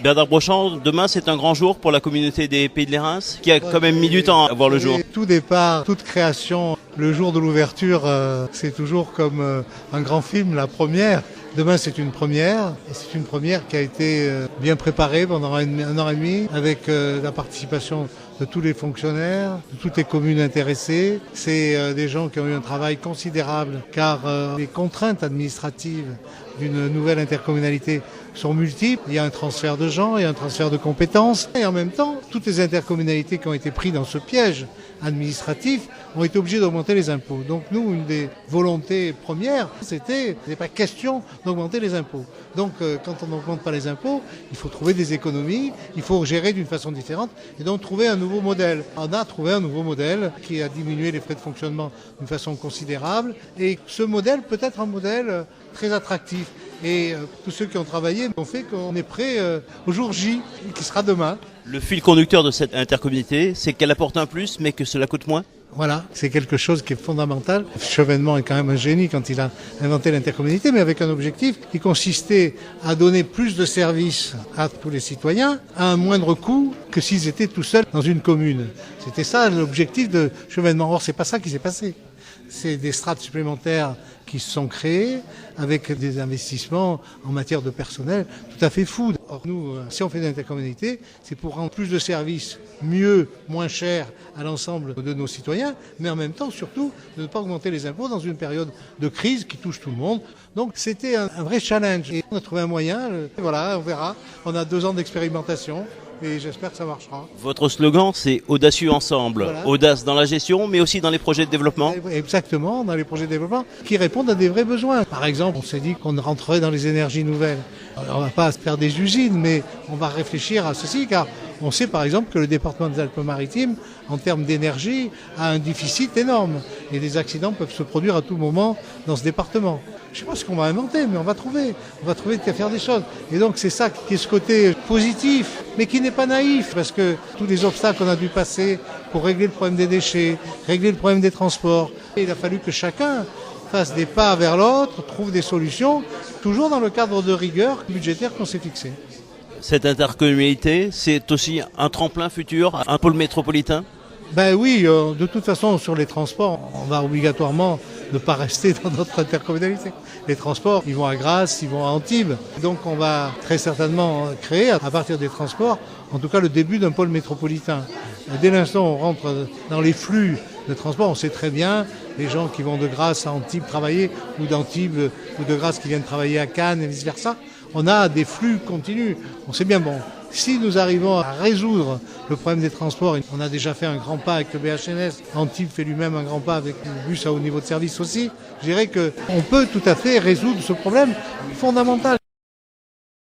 Bernard Brochand, demain c'est un grand jour pour la communauté des Pays de l'Érins, qui a quand même mis du temps à voir le jour. Tout départ, toute création, le jour de l'ouverture, c'est toujours comme un grand film, la première. Demain, c'est une première, et c'est une première qui a été bien préparée pendant un an et demi, avec la participation de tous les fonctionnaires, de toutes les communes intéressées. C'est des gens qui ont eu un travail considérable, car les contraintes administratives d'une nouvelle intercommunalité sont multiples. Il y a un transfert de gens, il y a un transfert de compétences, et en même temps, toutes les intercommunalités qui ont été prises dans ce piège administratif ont été obligés d'augmenter les impôts. Donc nous, une des volontés premières, c'était pas question d'augmenter les impôts. Donc quand on n'augmente pas les impôts, il faut trouver des économies, il faut gérer d'une façon différente et donc trouver un nouveau modèle. On a trouvé un nouveau modèle qui a diminué les frais de fonctionnement d'une façon considérable et ce modèle peut être un modèle très attractif. Et tous ceux qui ont travaillé ont fait qu'on est prêt au jour J, qui sera demain. Le fil conducteur de cette intercommunauté, c'est qu'elle apporte un plus, mais que cela coûte moins. Voilà, c'est quelque chose qui est fondamental. Chevènement est quand même un génie quand il a inventé l'intercommunalité, mais avec un objectif qui consistait à donner plus de services à tous les citoyens à un moindre coût que s'ils étaient tout seuls dans une commune. C'était ça l'objectif de Chevènement. Or, c'est pas ça qui s'est passé. C'est des strates supplémentaires qui se sont créées avec des investissements en matière de personnel tout à fait fous. Or, nous, si on fait de l'intercommunalité, c'est pour rendre plus de services mieux, moins cher à l'ensemble de nos citoyens, mais en même temps, surtout, de ne pas augmenter les impôts dans une période de crise qui touche tout le monde. Donc, c'était un vrai challenge. Et on a trouvé un moyen. Voilà, on verra. On a 2 ans d'expérimentation. Et j'espère que ça marchera. Votre slogan, c'est « Audacieux ensemble Voilà. ». Audace dans la gestion, mais aussi dans les projets de développement. Exactement, dans les projets de développement qui répondent à des vrais besoins. Par exemple, on s'est dit qu'on rentrerait dans les énergies nouvelles. Alors, on ne va pas faire des usines, mais on va réfléchir à ceci, car on sait par exemple que le département des Alpes-Maritimes, en termes d'énergie, a un déficit énorme. Et des accidents peuvent se produire à tout moment dans ce département. Je ne sais pas ce qu'on va inventer, mais on va trouver de faire des choses. Et donc c'est ça qui est ce côté positif, mais qui n'est pas naïf, parce que tous les obstacles qu'on a dû passer pour régler le problème des déchets, régler le problème des transports, et il a fallu que chacun fasse des pas vers l'autre, trouve des solutions, toujours dans le cadre de rigueur budgétaire qu'on s'est fixé. Cette intercommunalité, c'est aussi un tremplin futur, un pôle métropolitain. Ben oui, de toute façon, sur les transports, on va obligatoirement ne pas rester dans notre intercommunalité. Les transports, ils vont à Grasse, ils vont à Antibes. Donc on va très certainement créer, à partir des transports, en tout cas le début d'un pôle métropolitain. Et dès l'instant où on rentre dans les flux de transport, on sait très bien les gens qui vont de Grasse à Antibes travailler, ou d'Antibes ou de Grasse qui viennent travailler à Cannes et vice-versa. On a des flux continus. On sait bien, bon, si nous arrivons à résoudre le problème des transports, on a déjà fait un grand pas avec le BHNS, Antibes fait lui-même un grand pas avec le bus à haut niveau de service aussi, je dirais qu'on peut tout à fait résoudre ce problème fondamental.